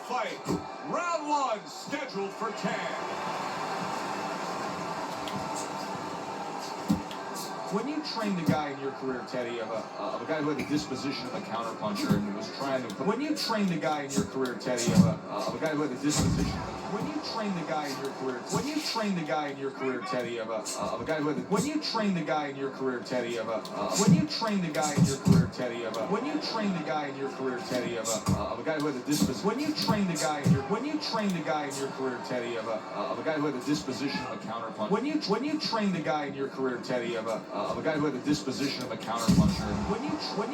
fight. Round one scheduled for 10. When you trained the guy in your career, Teddy, of a guy who had the disposition of a counterpuncher and was trying to... When you trained the guy in your career, Teddy, of a guy who had the disposition... When you trained the guy in your career... When you trained the guy in your career, Teddy, of a guy who had the... When you trained the guy in your career, Teddy, of a... When you trained the guy in your career, Teddy, of a... When you trained the guy in your career, Teddy, of a guy who had the disposition... When you trained the guy in your... When you trained the guy in your career, Teddy, of a guy who had the disposition of a counterpuncher... When you trained the guy in your career, Teddy, of a guy who had the disposition of a counterpuncher... When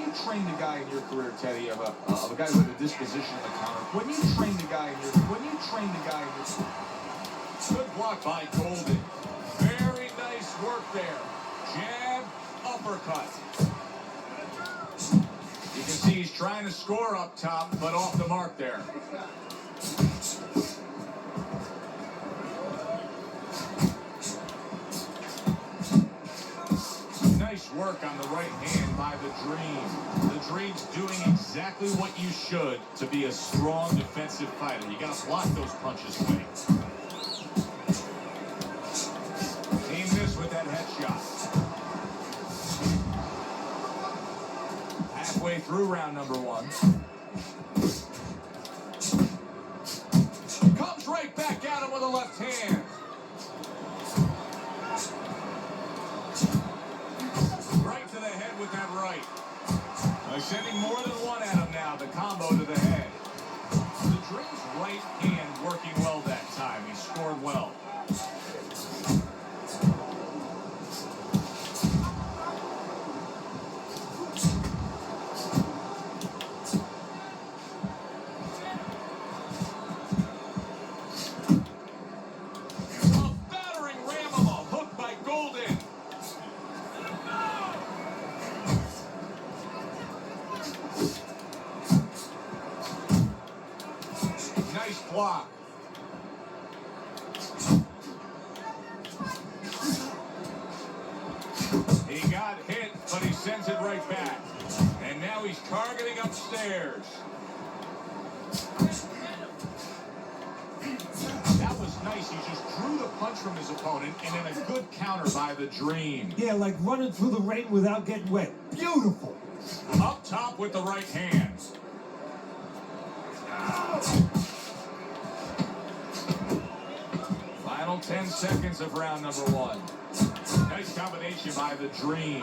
you trained the guy in your career, Teddy, of a guy who had the disposition of a counter... When you trained the guy in your... When you trained the guy in your... Good block by Golden. Very nice work there. Jab, uppercut. You can see he's trying to score up top, but off the mark there. Nice work on the right hand by the Dream. The Dream's doing exactly what you should to be a strong defensive fighter. You got to block those punches away. With that headshot. Halfway through round number one. Comes right back at him with a left hand. Right to the head with that right. Sending more than one at him now. The combo to the head. The Dream's right hand working well that time. He scored well. Nice block. He got hit, but he sends it right back. And now he's targeting upstairs. That was nice. He just drew the punch from his opponent, and then a good counter by the Dream. Yeah, like running through the rain without getting wet. Beautiful. Up top with the right hand. Final 10 seconds of round number one. Nice combination by the Dream.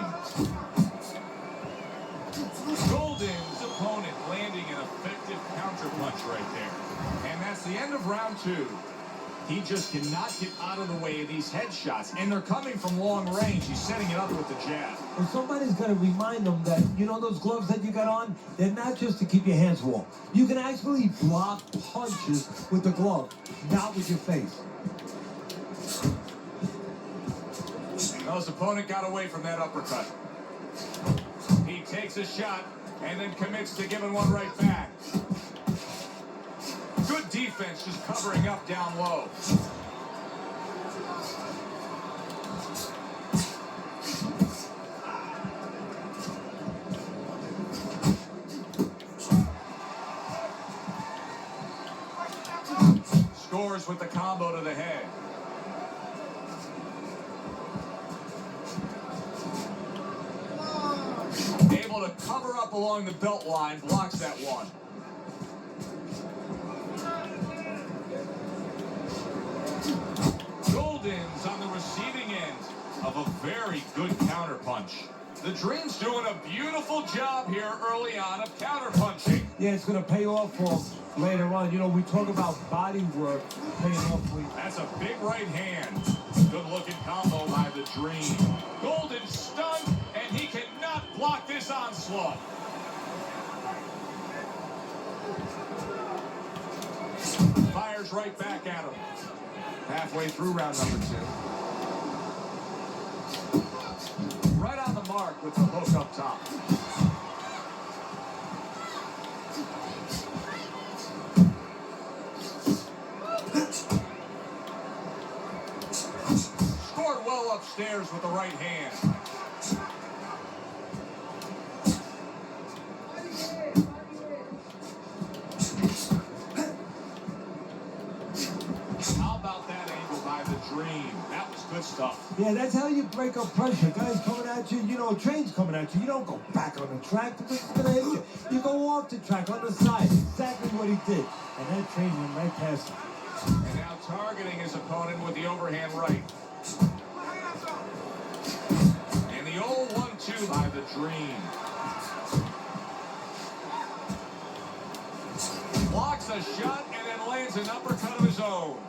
Golden's opponent landing an effective counterpunch right there. And that's the end of round two. He just cannot get out of the way of these headshots. And they're coming from long range. He's setting it up with the jab. Well, somebody's got to remind them that, you know, those gloves that you got on, they're not just to keep your hands warm. You can actually block punches with the glove, not with your face. Well, his opponent got away from that uppercut. He takes a shot and then commits to giving one right back. Good defense, just covering up down low. Scores with the combo to the head. Able to cover up along the belt line, blocks that one. Golden's on the receiving end of a very good counterpunch. The Dream's doing a beautiful job here early on of counterpunching. Yeah, it's going to pay off for him later on. You know, we talk about body work paying off for you. That's a big right hand. Good-looking combo by the Dream. Golden stunned, and he cannot block this onslaught. Fires right back at him. Halfway through round number two. Right on the mark with the hook up top. Scored well upstairs with the right hand. Yeah, that's how you break up pressure. Guys coming at you, you know, trains coming at you. You don't go back on the track because it's going to hit you. You go off the track on the side. Exactly what he did. And that train went right past him. And now targeting his opponent with the overhand right. And the old 1-2 by the Dream. Blocks a shot and then lands an uppercut of his own.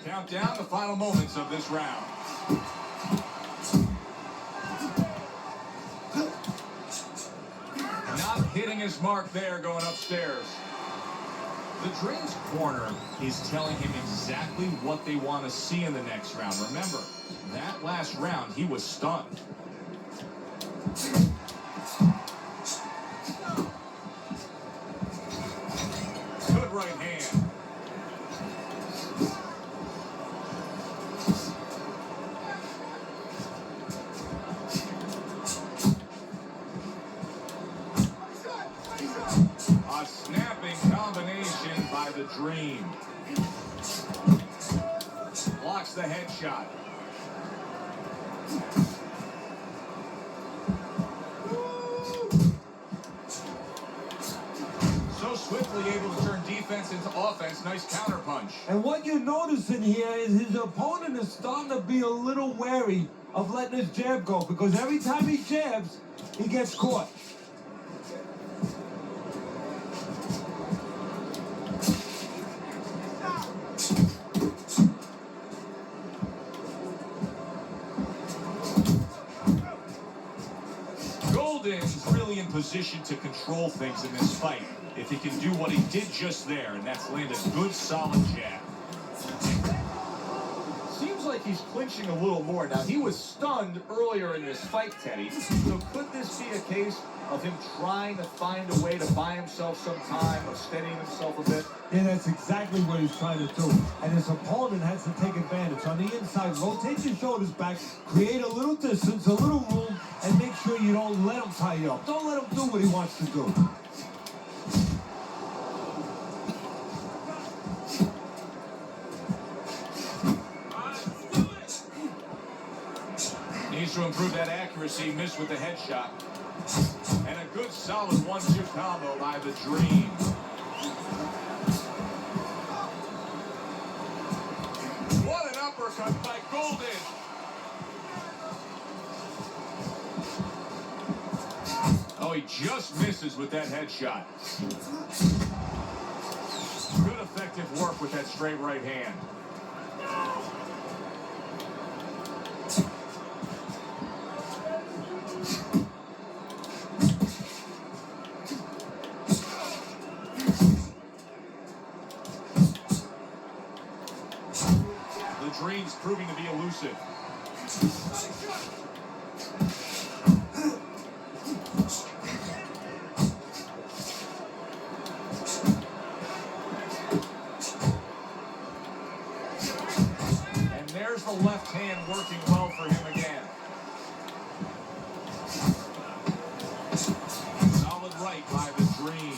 Count down the final moments of this round. Not hitting his mark there, going upstairs. The Dream's corner is telling him exactly what they want to see in the next round. Remember, that last round, he was stunned. Good right hand. A snapping combination by the Dream. Blocks the headshot. So swiftly able to turn defense into offense. Nice counterpunch. And what you're noticing here is his opponent is starting to be a little wary of letting his jab go because every time he jabs, he gets caught. Golden's really in position to control things in this fight if he can do what he did just there, and that's land a good solid jab. Seems like he's clinching a little more. Now, he was stunned earlier in this fight, Teddy. So could this be a case of him trying to find a way to buy himself some time, of steadying himself a bit? Yeah, that's exactly what he's trying to do. And his opponent has to take advantage. On the inside, rotate your shoulders back, create a little distance, a little room, and make sure you don't let him tie you up. Don't let him do what he wants to do. Needs to improve that accuracy. Missed with the headshot. And a good solid 1-2 combo by the Dream. What an uppercut by Golden. Oh, he just misses with that headshot. Good effective work with that straight right hand. The Dream's proving to be elusive. And there's the left hand working well for him again. Solid right by the Dream.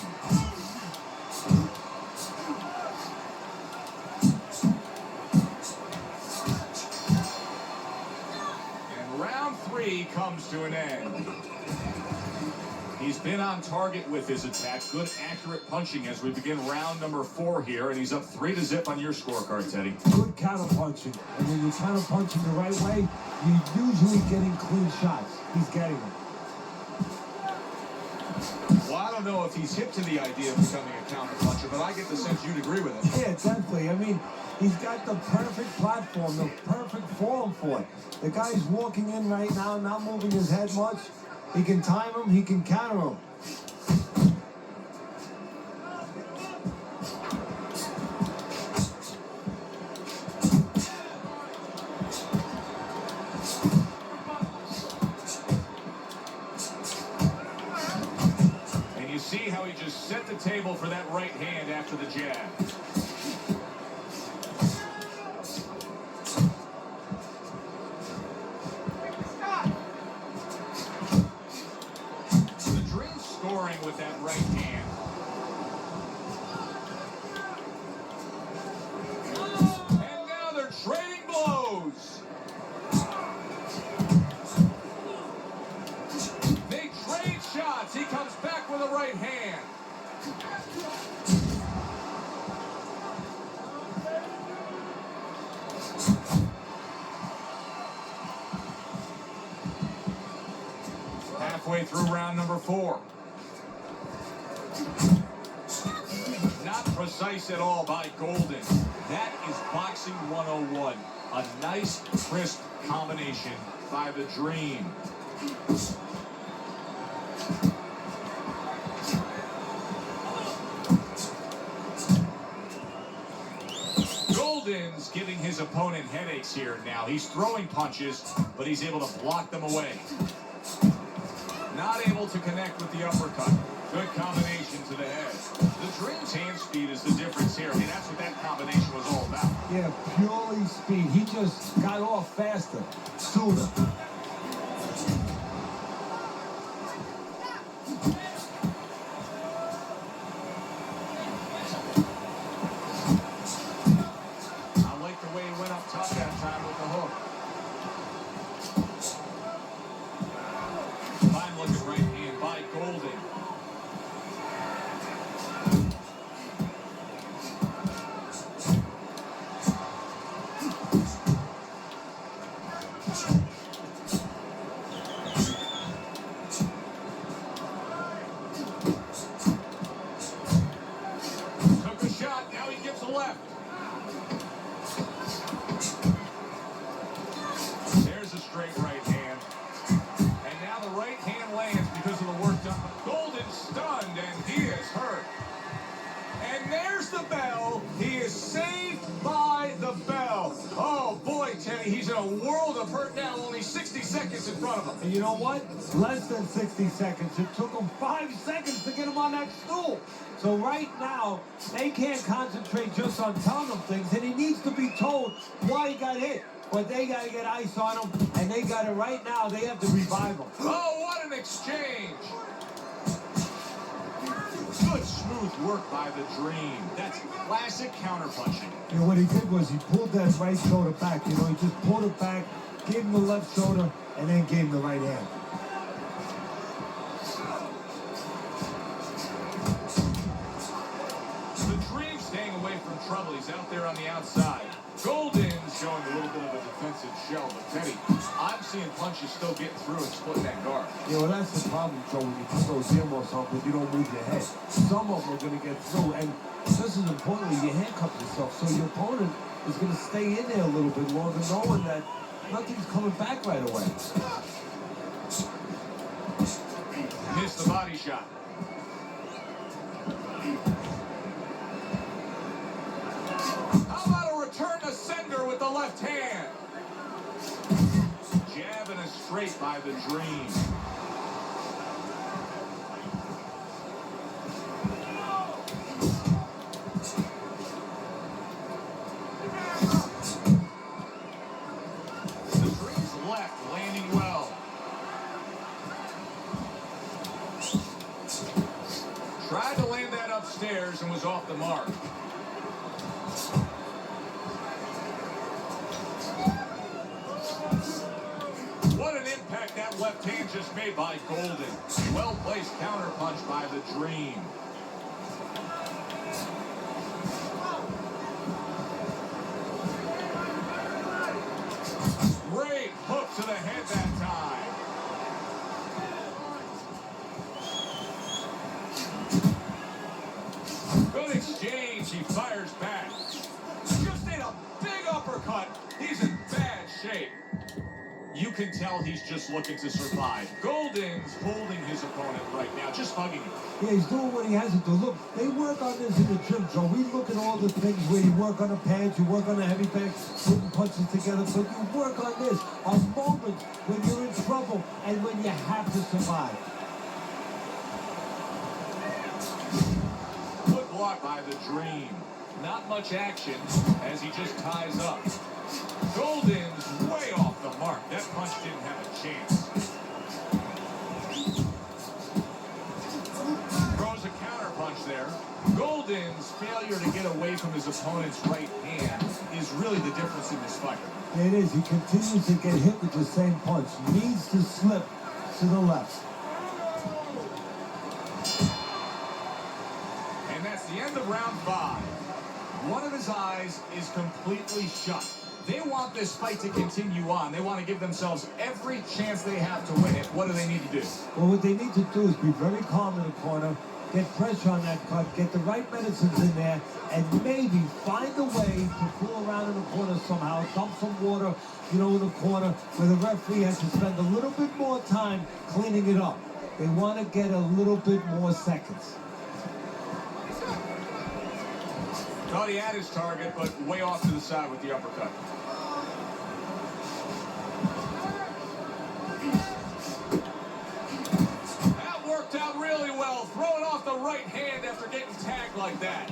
Round 3 comes to an end. He's been on target with his attack. Good, accurate punching as we begin round number 4 here, and he's up 3-0 on your scorecard, Teddy. Good counter punching. And when you're counter punching the right way, you're usually getting clean shots. He's getting them. Well, I don't know if he's hip to the idea of becoming a counter puncher, but I get the sense you'd agree with him. Yeah, definitely. I mean, he's got the perfect platform, the perfect form for it. The guy's walking in right now, not moving his head much. He can time him, he can counter him. And you see how he just set the table for that right hand after the jab. right hand. Halfway through round number 4. Not precise at all by Golden. That is boxing 101. A nice, crisp combination by the Dream. Golden's giving his opponent headaches here now. He's throwing punches, but he's able to block them away. Not able to connect with the uppercut. Good combination to the head. The Dream's hand speed is the difference here. I mean, that's what that combination was all about. Yeah, purely speed. He just got off faster, sooner. I like the way he went up top that time with the hook. Fine looking right hand by Golden. Took a shot, now he gives a left. There's a straight right hand. And now the right hand lands because of the work done. Golden stunned and he is hurt. And there's the bell. He is saved by the bell. Oh boy, Teddy, he's in a world of hurt now. Only 60 seconds in front of him. And you know what? Less than 60 seconds. It took him 5 seconds to get him on that stool. So right now, they can't concentrate just on telling him things, and he needs to be told why he got hit. But they got to get ice on him, and they got it right now. They have to revive him. Oh, what an exchange. Good smooth work by the Dream. That's classic counterpunching. You know, what he did was he pulled that right shoulder back. You know, he just pulled it back, gave him the left shoulder, and then gave him the right hand. The Dream staying away from trouble. He's out there on the outside. Golden's showing a little bit of a defensive shell, but Teddy, I'm seeing punches still getting through and splitting that guard. You know, that's the problem, Joe, when you put those earmuffs on, but you don't move your head. Some of them are going to get through, and just as importantly, you handcuff yourself, so your opponent is going to stay in there a little bit longer, knowing that nothing's coming back right away. Missed the body shot. How about a return to sender with the left hand? Jab and a straight by the Dream. The Dream's left landing well. Tried to land that upstairs and was off the mark. What an impact that left hand just made by Golden. Well-placed counterpunch by the Dream. Great hook to the head that time. Good exchange. He fires back. Just ate a big uppercut. He's in bad shape. You can tell he's just looking to survive. Golden's holding his opponent right now, just hugging him. Yeah, he's doing what he has to do. Look, they work on this in the gym, Joe. We look at all the things where you work on the pads, you work on the heavy bags, putting punches together, but you work on this on moments when you're in trouble and when you have to survive. Good block by the Dream. Not much action as he just ties up. Golden's way off the mark. That punch didn't have a chance. Throws a counter punch there. Golden's failure to get away from his opponent's right hand is really the difference in this fight. It is. He continues to get hit with the same punch. Needs to slip to the left. The end of round 5. One of his eyes is completely shut. They want this fight to continue on. They want to give themselves every chance they have to win it. What do they need to do? Well, what they need to do is be very calm in the corner, get pressure on that cut, get the right medicines in there, and maybe find a way to fool around in the corner somehow, dump some water, in the corner where the referee has to spend a little bit more time cleaning it up. They want to get a little bit more seconds. Thought he had his target, but way off to the side with the uppercut. That worked out really well, throwing off the right hand after getting tagged like that.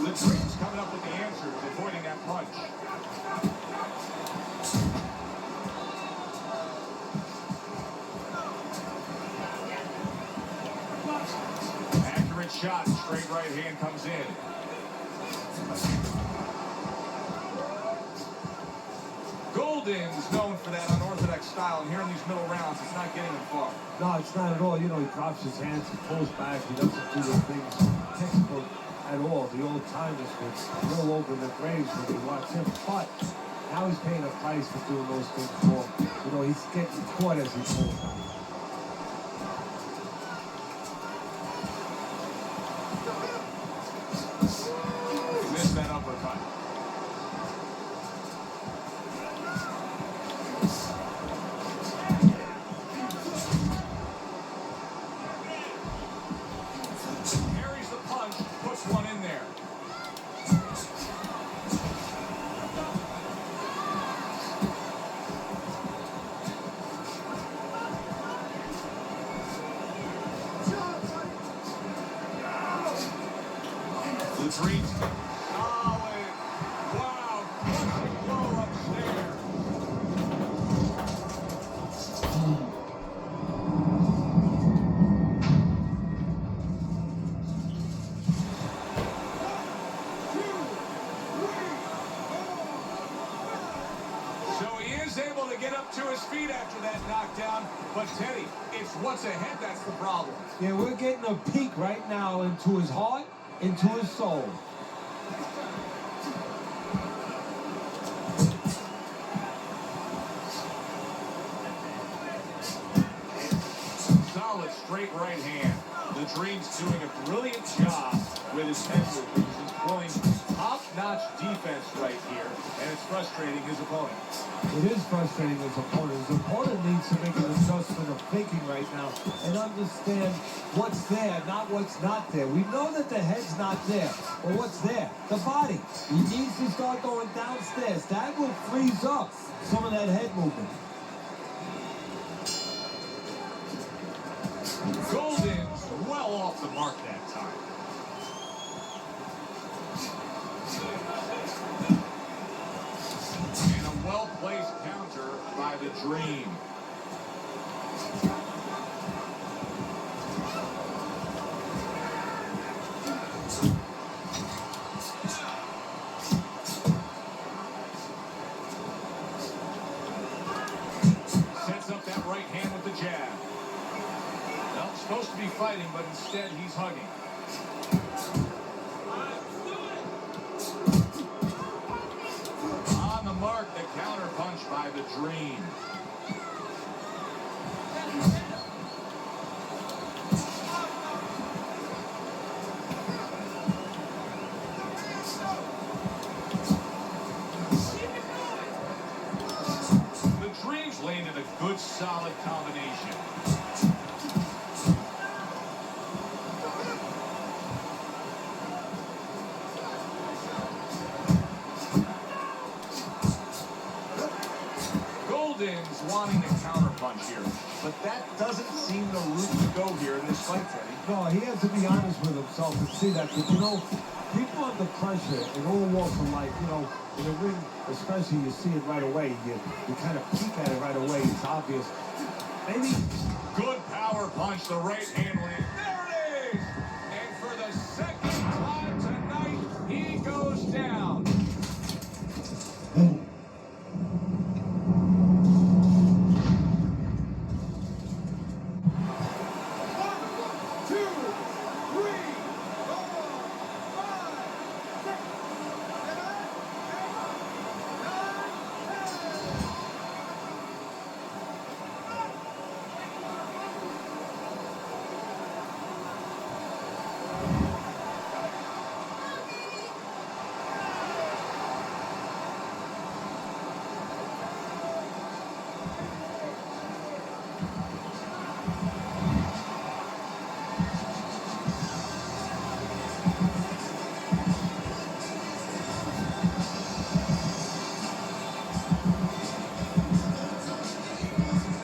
The Dream's coming up with the answers, avoiding that punch. Accurate shot, straight right hand comes in. Golden's known for that unorthodox style, and here in these middle rounds, it's not getting him far. No, it's not at all. He drops his hands, he pulls back, he doesn't do the things textbook at all. The old timers would roll over their graves when they watch him. But now he's paying a price for doing those things for him. He's getting caught as he pulls back. Missed that uppercut. Carries the punch, puts one in there. The Dream's solid. Wow, crushing blow upstairs. So he is able to get up to his feet after that knockdown, but Teddy, it's what's ahead that's the problem. Yeah, we're getting a peek right now into his heart, into his soul. Solid straight right hand. The Dream's doing a brilliant job with his head movements. He's pulling top-notch defense right here, and it's frustrating his opponent. It is frustrating his opponent. His opponent needs to make an adjustment of thinking right now and understand what's there, not what's not there. We know that the head's not there, but what's there? The body. He needs to start going downstairs. That will freeze up some of that head movement. Golden's well off the mark that time. And a well-placed counter by the Dream. Sets up that right hand with the jab. Well, supposed to be fighting, but instead he's hugging. On the mark, the counter punch by the Dream. The Dream's landed a good, solid combination. Golden's wanting to counterpunch here, but that doesn't seem the route to go here in this fight, Teddy. No, he has to be honest with himself and see that. But people under pressure in all walks of life, in the ring, especially, you see it right away. You kind of peek at it right away. It's obvious. Maybe good power punch. The right hand lands